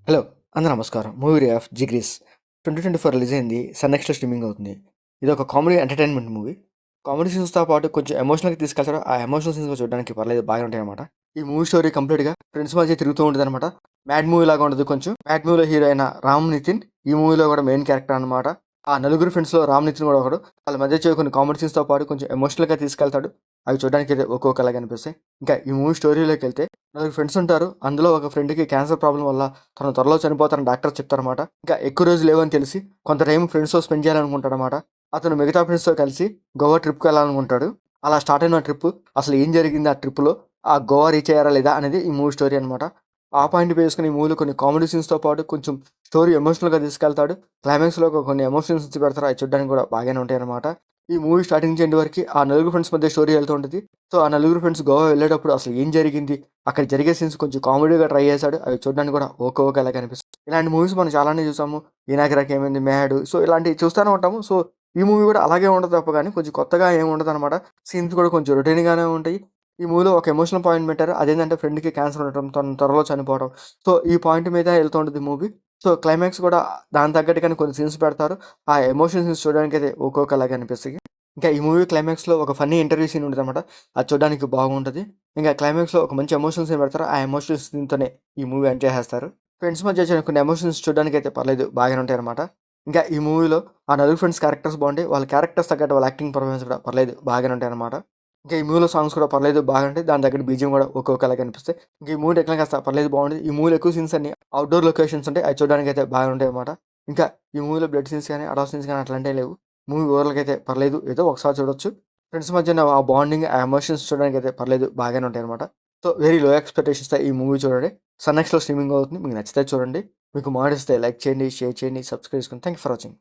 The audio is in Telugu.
హలో! అందరూ నమస్కారం. మూవీ డే ఆఫ్ 'జిగ్రీస్' 2024 రిలీజ్ అయింది. సన్ నెక్స్ట్‌లో స్ట్రీమింగ్ అవుతుంది. ఇదొక కామెడీ ఎంటర్‌టైన్‌మెంట్ మూవీ. కామెడీ సీన్స్‌తో పాటు కొంచెం ఎమోషనల్‌గా తీసుకెళ్తారు. ఆ ఎమోషనల్ సీన్స్ చూడడానికి పర్లేదు బాగానే ఉంటాయన్నమాట. ఈ మూవీ స్టోరీ కంప్లీట్‌గా ఫ్రెండ్స్ మధ్య తిరుగుతూ ఉంటదన్నమాట. మ్యాడ్ మూవీ లాగా ఉండదు కొంచెం. మ్యాడ్ మూవీలో హీరో అయిన రామ్ నితిన్ ఈ మూవీలో కూడా మెయిన్ క్యారెక్టర్ అన్నమాట. ఆ నలుగురు ఫ్రెండ్స్‌లో రామ్ నితిన్ కూడా ఒకడు. వాళ్ళ మధ్య వచ్చే కొన్ని కామెడీ సీన్స్‌తో పాటు కొంచెం ఎమోషనల్‌గా తీసుకెళ్తాడు. అవి చూడడానికైతే ఒక్కొక్కలాగా అనిపిస్తాయి. ఇంకా ఈ మూవీ స్టోరీలోకెళ్తే నలుగురు ఫ్రెండ్స్ ఉంటారు. అందులో ఒక ఫ్రెండ్‌కి క్యాన్సర్ ప్రాబ్లమ్ వల్ల తను త్వరలో చనిపోతారని డాక్టర్ చెప్తారన్నమాట. ఇంకా ఎక్కువ రోజులు లేవని తెలిసి కొంత టైం ఫ్రెండ్స్‌తో స్పెండ్ చేయాలనుకుంటాడన్నమాట. అతను మిగతా ఫ్రెండ్స్‌తో కలిసి గోవా ట్రిప్‌కి వెళ్ళాలనుకుంటాడు. అలా స్టార్ట్ అయిన ట్రిప్ అసలు ఏం జరిగింది ఆ ట్రిప్‌లో? ఆ గోవా రీచ్ అయ్యారా లేదా అనేది ఈ మూవీ స్టోరీ అన్నమాట. ఆ పాయింట్ బేసుకొని ఈ మూవీలో కొన్ని కామెడీ సీన్స్‌తో పాటు కొంచెం స్టోరీ ఎమోషనల్‌గా తీసుకెళ్తాడు. క్లైమాక్స్‌లో కొన్ని ఎమోషనల్ సీన్స్ పెడతారు. అవి చూడడానికి కూడా బాగానే ఉంటాయన్నమాట. ఈ మూవీ స్టార్టింగ్ నుంచి ఎండ్ వరకి ఆ నలుగురు ఫ్రెండ్స్ మధ్య స్టోరీ వెళ్తూ ఉంటది. సో, ఆ నలుగురు ఫ్రెండ్స్ గోవా వెళ్ళేటప్పుడు అసలు ఏం జరిగింది? అక్కడ జరిగే సీన్స్ కొంచెం కామెడీగా ట్రై చేశాడు. అవి చూడడానికి కూడా ఓకే ఓకేలాగా అనిపిస్తాయి. ఇలాంటి మూవీస్ మనం చాలానే చూసాము. 'ఈనాకరాకేమైంది', 'మ్యాడ్' సో, ఇలాంటివి చూస్తానే ఉంటాము. సో, ఈ మూవీ కూడా అలాగే ఉంటది తప్ప గానీ కొంచెం కొత్తగా ఏమి ఉండదనమాట. సీన్స్ కూడా కొంచెం రొటీన్‌గానే ఉంటాయి. ఈ మూవీలో ఒక ఎమోషనల్ పాయింట్ పెట్టారు. అదేంటంటే ఫ్రెండ్‌కి క్యాన్సర్ ఉండటం, తను త్వరలో చనిపోవడం. సో, ఈ పాయింట్ మీద వెళ్తూ ఉంటది మూవీ. సో, క్లైమాక్స్ కూడా దానికి తగ్గట్టుగానే కొన్ని సీన్స్ పెడతారు. ఆ ఎమోషన్ సీన్స్ చూడడానికైతే ఒక్కొక్కలాగా అనిపిస్తాయి. ఇంకా ఈ మూవీ క్లైమాక్స్‌లో ఒక ఫన్నీ ఇంటర్వ్యూ సీన్ ఉంటదనమాట. అది చూడడానికి బాగుంటది. ఇంకా క్లైమాక్స్‌లో ఒక మంచి ఎమోషనల్ సీన్ పెడతారు. ఆ ఎమోషనల్ సీన్‌తోనే ఈ మూవీ ఎండ్ చేసేస్తారు. ఫ్రెండ్స్ మధ్య వచ్చిన కొన్ని ఎమోషన్స్ చూడడానికైతే పర్లేదు బాగానే ఉంటాయనమాట. ఇంకా ఈ మూవీలో ఆ నలుగురు ఫ్రెండ్స్ క్యారెక్టర్స్ బాగుంటాయి. వాళ్ళ క్యారెక్టర్స్ తగ్గట్టు వాళ్ళ యాక్టింగ్ పర్ఫార్మెన్స్ కూడా పర్లేదు బాగానే ఉంటాయనమాట. ఇంకా ఈ మూవీలో సాంగ్స్ కూడా పర్లేదు బాగుంటాయి. దాని తగ్గట్టు బీజీఎం కూడా ఒక్కొక్కలాగా అనిపిస్తాయి. ఇంక ఈ మూవీ టెక్నికల్ కాస్త పర్లేదు బాగుంది. ఈ మూవీలో ఎక్కువ సీన్స్ అన్ని అవుట్‌డోర్ లొకేషన్స్ ఉంటాయి. అవి చూడడానికైతే బాగా ఉంటాయన్నమాట. ఇంకా ఈ మూవీలో బ్లడ్ సీన్స్ కానీ, అడల్ట్ సీన్స్ కానీ అట్లాంటివి లేవు. మూవీ ఓవరాల్‌గా అయితే పర్లేదు. ఏదో ఒకసారి చూడొచ్చు. ఫ్రెండ్స్ మధ్యన ఆ బాండింగ్, ఆ ఎమోషన్స్ చూడడానికైతే పర్లేదు బాగానే ఉంటాయన్నమాట. సో, వెరీ లో ఎక్స్‌పెక్టేషన్స్‌తో ఈ మూవీ చూడండి. సన్ నెక్స్ట్‌లో స్ట్రీమింగ్ అవుతుంది. మీకు నచ్చితే చూడండి. మీకు మాటిస్తే లైక్ చేయండి, షేర్ చేయండి, సబ్స్క్రైబ్ చేసుకోండి. Thank you for watching.